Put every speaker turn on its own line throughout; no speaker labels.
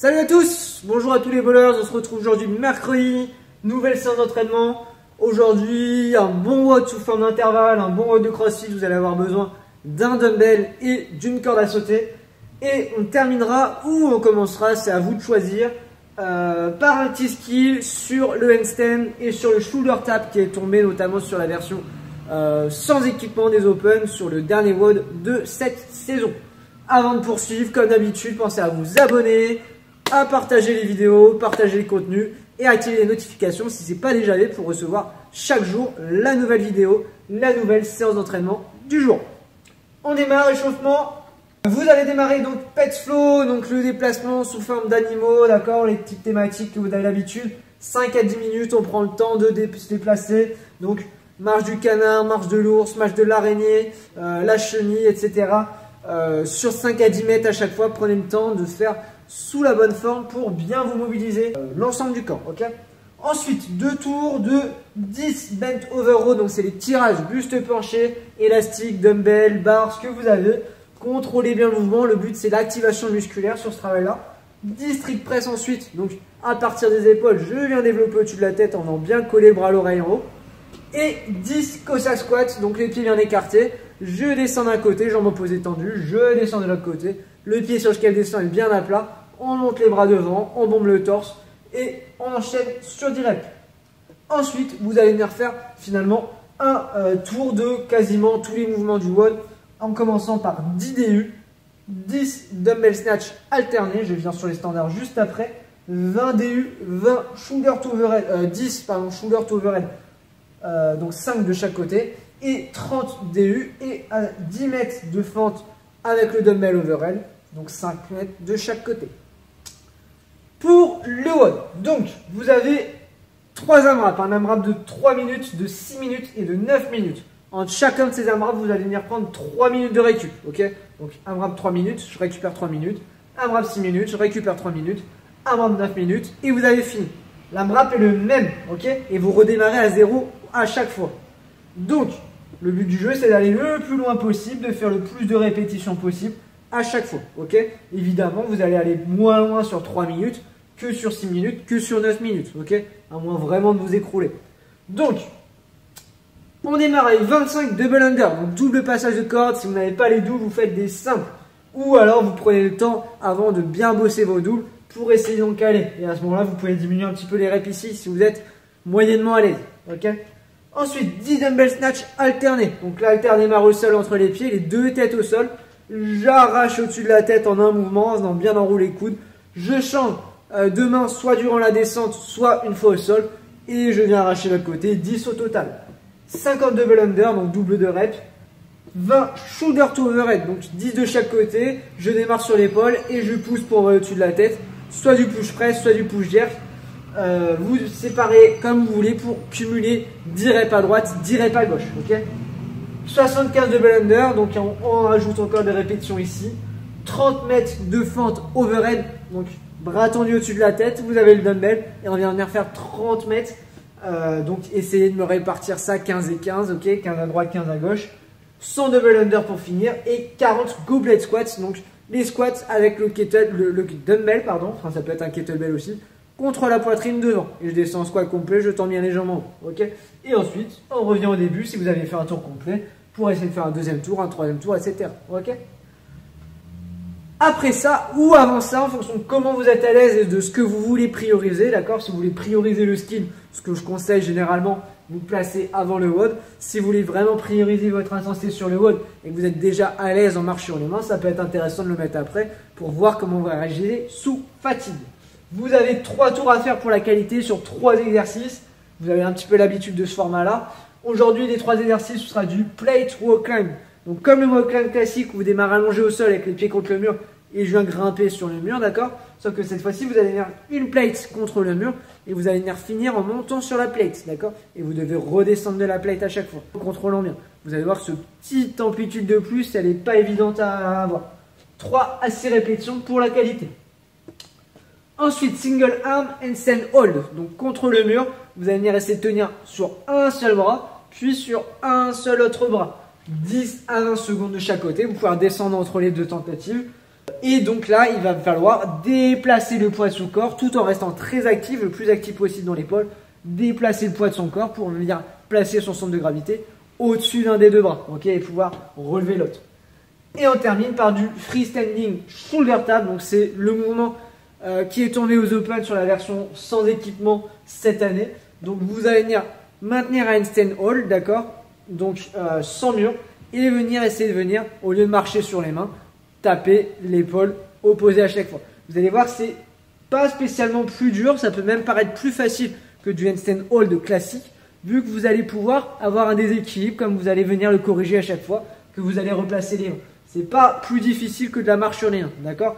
Salut à tous, bonjour à tous les voleurs, on se retrouve aujourd'hui mercredi, nouvelle séance d'entraînement. Aujourd'hui, un bon WOD sous forme d'intervalle, un bon WOD de CrossFit, vous allez avoir besoin d'un dumbbell et d'une corde à sauter. Et on terminera ou on commencera, c'est à vous de choisir, par un petit skill sur le handstand et sur le shoulder tap qui est tombé notamment sur la version sans équipement des Open sur le dernier WOD de cette saison. Avant de poursuivre, comme d'habitude, pensez à vous abonner, à partager les vidéos, partager les contenus et à activer les notifications si ce n'est pas déjà fait pour recevoir chaque jour la nouvelle vidéo, la nouvelle séance d'entraînement du jour. On démarre, échauffement. Vous allez démarrer donc Pet Flow, donc le déplacement sous forme d'animaux, d'accord, les petites thématiques que vous avez l'habitude. 5 à 10 minutes, on prend le temps de se déplacer. Donc marche du canard, marche de l'ours, marche de l'araignée, la chenille, etc. Sur 5 à 10 mètres à chaque fois, prenez le temps de faire sous la bonne forme pour bien vous mobiliser l'ensemble du corps, ok. Ensuite, 2 tours de 10 bent over row, donc c'est les tirages buste penché, élastique, dumbbell, barre, ce que vous avez. Contrôlez bien le mouvement, le but c'est l'activation musculaire sur ce travail-là. 10 strict press ensuite, donc à partir des épaules, je viens développer au-dessus de la tête en bien coller le bras à l'oreille en haut. Et 10 Cossack squats, donc les pieds bien écartés. Je descends d'un côté, jambes opposées tendues, je descends de l'autre côté. Le pied sur lequel descend est bien à plat. On monte les bras devant, on bombe le torse et on enchaîne sur 10 reps. Ensuite, vous allez venir faire finalement un tour de quasiment tous les mouvements du WOD en commençant par 10 DU, 10 dumbbell snatch alternés, je viens sur les standards juste après, 20 DU, 20 shoulder to overhead, 10 pardon, shoulder to overhead, donc 5 de chaque côté, et 30 DU et 10 mètres de fente avec le dumbbell overhead, donc 5 mètres de chaque côté. Pour le WOD, donc vous avez 3 AMRAP, un AMRAP de 3 minutes, de 6 minutes et de 9 minutes. Entre chacun de ces AMRAP, vous allez venir prendre 3 minutes de récup, ok. Donc AMRAP 3 minutes, je récupère 3 minutes, AMRAP 6 minutes, je récupère 3 minutes, AMRAP 9 minutes et vous avez fini. L'AMRAP est le même, ok, et vous redémarrez à 0 à chaque fois. Donc, le but du jeu, c'est d'aller le plus loin possible, de faire le plus de répétitions possible à chaque fois, ok. Évidemment, vous allez aller moins loin sur 3 minutes que sur 6 minutes, que sur 9 minutes, ok, à moins vraiment de vous écrouler. Donc, on démarre avec 25 double under, donc double passage de corde. Si vous n'avez pas les doubles, vous faites des simples. Ou alors, vous prenez le temps avant de bien bosser vos doubles pour essayer d'en caler. Et à ce moment-là, vous pouvez diminuer un petit peu les reps ici si vous êtes moyennement à l'aise, ok. Ensuite, 10 dumbbell snatch alternés. Donc là, l'haltère démarre au sol entre les pieds, les deux têtes au sol. J'arrache au-dessus de la tête en un mouvement, en bien enrouler les coudes. Je change de main, soit durant la descente, soit une fois au sol. Et je viens arracher l'autre côté, 10 au total. 50 double under, donc double de reps. 20 shoulder to overhead, donc 10 de chaque côté. Je démarre sur l'épaule et je pousse pour au-dessus de la tête. Soit du push press, soit du push jerk. Vous séparez comme vous voulez pour cumuler 10 reps à droite, 10 reps à gauche, ok. 75 double under, donc on ajoute encore des répétitions ici. 30 mètres de fente overhead, donc bras tendu au-dessus de la tête, vous avez le dumbbell et on vient venir faire 30 mètres. Donc essayez de me répartir ça 15 et 15, ok, 15 à droite, 15 à gauche. 100 double under pour finir et 40 goblet squats, donc les squats avec le dumbbell, pardon, enfin ça peut être un kettlebell aussi, contre la poitrine devant. Et je descends en squat complet, je tends bien les jambes en haut, ok. Et ensuite, on revient au début si vous avez fait un tour complet pour essayer de faire un deuxième tour, un troisième tour, etc. Ok. Après ça, ou avant ça, en fonction de comment vous êtes à l'aise et de ce que vous voulez prioriser, d'accord. Si vous voulez prioriser le skill, ce que je conseille généralement, vous placez avant le WOD. Si vous voulez vraiment prioriser votre intensité sur le WOD et que vous êtes déjà à l'aise en marche sur les mains, ça peut être intéressant de le mettre après pour voir comment vous réagissez sous fatigue. Vous avez 3 tours à faire pour la qualité sur 3 exercices. Vous avez un petit peu l'habitude de ce format-là. Aujourd'hui, les 3 exercices, ce sera du plate walk climb. Donc comme le walk climb classique où vous démarrez allongé au sol avec les pieds contre le mur et je viens grimper sur le mur, d'accord. Sauf que cette fois-ci, vous allez venir une plate contre le mur et vous allez venir finir en montant sur la plate, d'accord. Et vous devez redescendre de la plate à chaque fois, en contrôlant bien. Vous allez voir que ce petite amplitude de plus, elle n'est pas évidente à avoir. 3 à 6 répétitions pour la qualité. Ensuite, single arm handstand hold. Donc contre le mur, vous allez venir essayer de tenir sur un seul bras, puis sur un seul autre bras. 10 à 20 secondes de chaque côté. Vous pouvez redescendre entre les deux tentatives. Et donc là, il va falloir déplacer le poids de son corps tout en restant très actif, le plus actif possible dans l'épaule. Déplacer le poids de son corps pour venir placer son centre de gravité au-dessus d'un des deux bras, ok, et pouvoir relever l'autre. Et on termine par du freestanding shoulder tap, donc c'est le mouvement qui est tombé aux Open sur la version sans équipement cette année. Donc vous allez venir maintenir un handstand hold, d'accord, donc sans mur, et venir essayer de venir, au lieu de marcher sur les mains, taper l'épaule opposée à chaque fois. Vous allez voir, c'est pas spécialement plus dur, ça peut même paraître plus facile que du handstand hold classique, vu que vous allez pouvoir avoir un déséquilibre, comme vous allez venir le corriger à chaque fois que vous allez replacer les mains. C'est pas plus difficile que de la marche sur les mains, d'accord?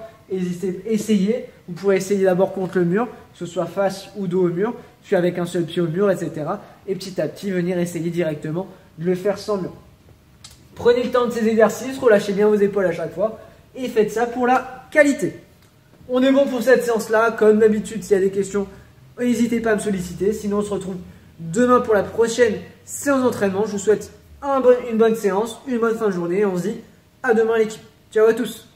Essayez, vous pourrez essayer d'abord contre le mur, que ce soit face ou dos au mur, puis avec un seul pied au mur, etc. Et petit à petit, venir essayer directement de le faire sans mur. Prenez le temps de ces exercices, relâchez bien vos épaules à chaque fois, et faites ça pour la qualité. On est bon pour cette séance-là, comme d'habitude, s'il y a des questions, n'hésitez pas à me solliciter, sinon on se retrouve demain pour la prochaine séance d'entraînement. Je vous souhaite une bonne séance, une bonne fin de journée, et on se dit à demain l'équipe. Ciao à tous.